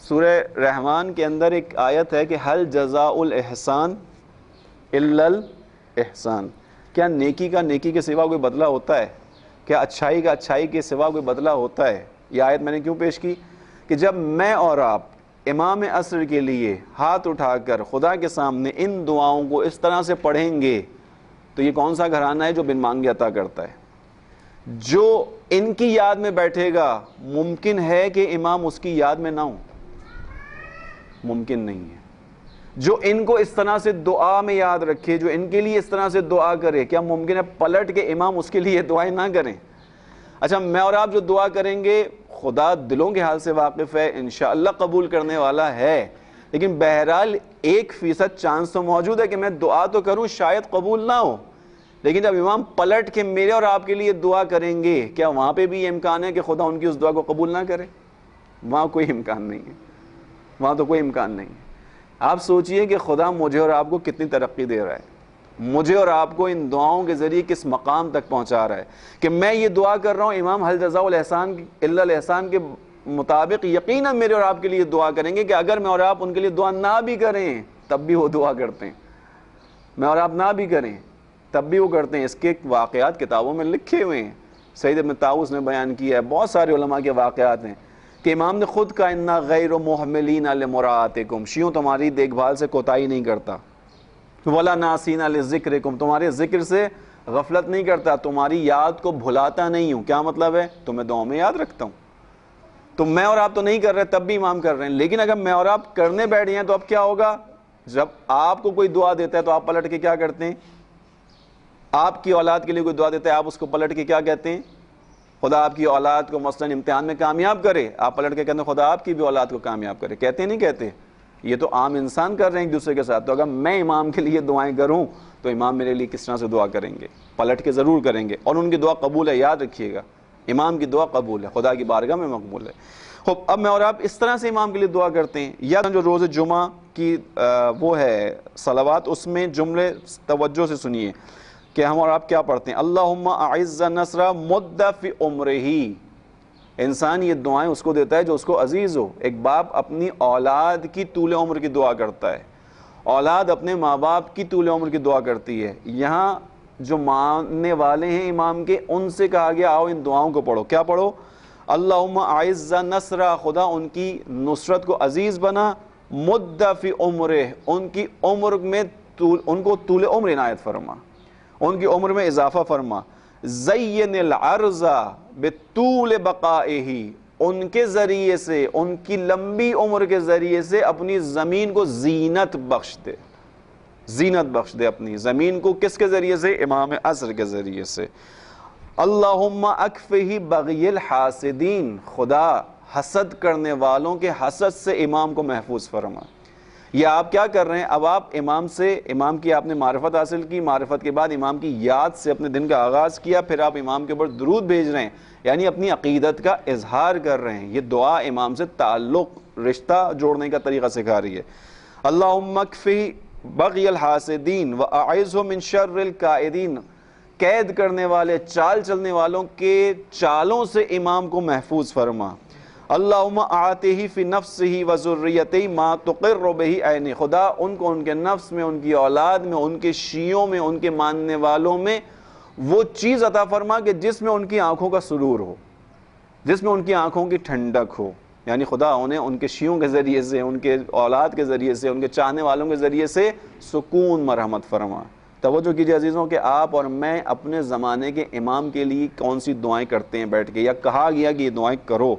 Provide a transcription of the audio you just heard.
سورہ رحمان کے اندر ایک آیت ہے کہ حل جزاء الاحسان الا الاحسان، کیا نیکی کا نیکی کے سوا کوئی بدلہ ہوتا ہے؟ کیا اچھائی کا اچھائی کے سوا کوئی بدلہ ہوتا ہے؟ یہ آیت میں نے کیوں پیش کی کہ جب میں اور آپ امام عصر کے لیے ہاتھ اٹھا کر خدا کے سامنے ان دعاؤں کو اس طرح سے پڑھیں گے تو یہ کون سا گھرانہ ہے جو بن مانگے عطا کرتا ہے؟ جو ان کی یاد میں بیٹھے گا ممکن ہے کہ امام اس کی یاد میں نہ ہو؟ ممکن نہیں ہے۔ جو ان کو اس طرح سے دعا میں یاد رکھے، جو ان کے لیے اس طرح سے دعا کرے، کیا ممکن ہے پلٹ کے امام اس کے لیے دعائیں نہ کریں؟ اچھا، میں اور آپ جو دعا کریں گے خدا دلوں کے حال سے واقف ہے، انشاءاللہ قبول کرنے والا ہے، لیکن بہرحال 1% چانس تو موجود ہے کہ میں دعا تو کروں شاید قبول نہ ہو، لیکن جب امام پلٹ کے میرے اور آپ کے لیے دعا کریں گے کیا وہاں پہ بھی یہ امکان ہے کہ خدا ان کی اس دعا کو قبول نہ کرے؟ وہاں کوئی امکان نہیں ہے، وہاں تو کوئی امکان نہیں ہے۔ آپ سوچئے کہ خدا مجھے اور آپ کو کتنی ترقی دے رہا ہے، مجھے اور آپ کو ان دعاؤں کے ذریعے کس مقام تک پہنچا رہا ہے کہ میں یہ دعا کر رہا ہوں، امام حل جزاء الاحسان الا الاحسان کے مطابق یقیناً میرے اور آپ کے لیے دعا کریں گے کہ اگر میں اور آپ ان کے لیے دعا نہ بھی کریں تب بھی وہ دعا کرتے ہیں، میں اور آپ نہ بھی کریں تب بھی وہ کرتے ہیں۔ اس کے واقعات کتابوں میں لکھے ہوئے ہیں، سید ابن طاؤس نے بیان کیا ہے، بہت سارے علماء کے واقعات ہیں کہ امام نے خود کہا انا غیر محملین لمراعاتکم، شیعوں تمہاری دیکھ بھال سے کوتاہی نہیں کرتا، ولا ناسین لذکرکم، تمہارے ذکر سے غفلت نہیں کرتا، تمہاری یاد کو بھلاتا نہیں ہوں۔ کیا مطلب ہے؟ تمہیں دعاؤں میں یاد رکھتا ہوں۔ تو میں اور آپ تو نہیں کر رہے تب بھی امام کر رہے ہیں، لیکن اگر میں اور آپ کرنے بیٹھ جائیں تو اب کیا ہوگا؟ جب آپ کو کوئی دعا دیتا ہے تو آپ پلٹ کے کیا کرتے ہیں؟ آپ کی اولاد کے لیے کوئی دعا دیتا ہے آپ اس کو پلٹ کے کیا کہتے ہیں؟ خدا آپ کی اولاد کو مثلا امتحان میں کامیاب کرے، آپ پلٹ کے کہتے ہیں خدا آپ کی بھی اولاد کو کامیاب کرے، کہتے ہیں نہیں کہتے؟ یہ تو عام انسان کر رہے ہیں ایک دوسرے کے ساتھ، تو اگر میں امام کے لیے دعائیں کروں تو امام میرے لیے کس طرح سے دعا کریں گے؟ پلٹ کے ضرور کریں گے، اور ان کی دعا قبول ہے، یاد رکھیے گا، امام کی دعا قبول ہے، خدا کی بارگاہ میں مقبول ہے۔ اب میں اور آپ اس طرح سے امام کے لیے دعا کرتے ہیں، یا جو روز جمعہ کی وہ ہے صلوات، اس میں جملے توجہ سے سنیے کہ ہم اور آپ کیا پڑھتے ہیں، اللہم اعز نصر مد فی عمرہ۔ انسان یہ دعائیں اس کو دیتا ہے جو اس کو عزیز ہو۔ ایک باپ اپنی اولاد کی طول عمر کی دعا کرتا ہے، اولاد اپنے ماں باپ کی طول عمر کی دعا کرتی ہے۔ یہاں جو ماننے والے ہیں امام کے، ان سے کہا گیا آؤ ان دعاؤں کو پڑھو۔ کیا پڑھو؟ اللہم اعز نصر، خدا ان کی نصرت کو عزیز بنا، مد فی عمرہ، ان کی عمر میں ان کو طول عمر عنایت فرما، ان کی عمر میں اضافہ فرما، زین العرض بطول بقائہ، ان کے ذریعے سے، ان کی لمبی عمر کے ذریعے سے اپنی زمین کو زینت بخش دے، زینت بخش دے اپنی زمین کو۔ کس کے ذریعے سے؟ امام عصر کے ذریعے سے۔ اللہم اکفہ بغی الحاسدین، خدا حسد کرنے والوں کے حسد سے امام کو محفوظ فرما۔ یہ آپ کیا کر رہے ہیں؟ اب آپ امام سے، امام کی آپ نے معرفت حاصل کی، معرفت کے بعد امام کی یاد سے اپنے دن کا آغاز کیا، پھر آپ امام کے اوپر درود بھیج رہے ہیں، یعنی اپنی عقیدت کا اظہار کر رہے ہیں۔ یہ دعا امام سے تعلق، رشتہ جوڑنے کا طریقہ سکھا رہی ہے۔ اللہم اکفی بغی الحاسدین واعذہ من شر الکائدین، قید کرنے والے، چال چلنے والوں کے چالوں سے امام کو محفوظ فرما۔ اللہم آتہ فی نفسہ وذریتہ ما تقر بہ عینہ، خدا ان کو ان کے نفس میں، ان کی اولاد میں، ان کے شیعوں میں، ان کے ماننے والوں میں وہ چیز عطا فرما کہ جس میں ان کی آنکھوں کا سرور ہو، جس میں ان کی آنکھوں کی ٹھنڈک ہو، یعنی خدا انہیں ان کے شیعوں کے ذریعے سے، ان کے اولاد کے ذریعے سے، ان کے چاہنے والوں کے ذریعے سے سکون مرحمت فرما۔ توجہ کیجئے عزیزوں کہ آپ اور میں اپنے زمانے کے امام کے لیے کون سی دعائیں کرتے ہیں بیٹھ کے، یا کہا گیا کہ یہ دعائیں کرو۔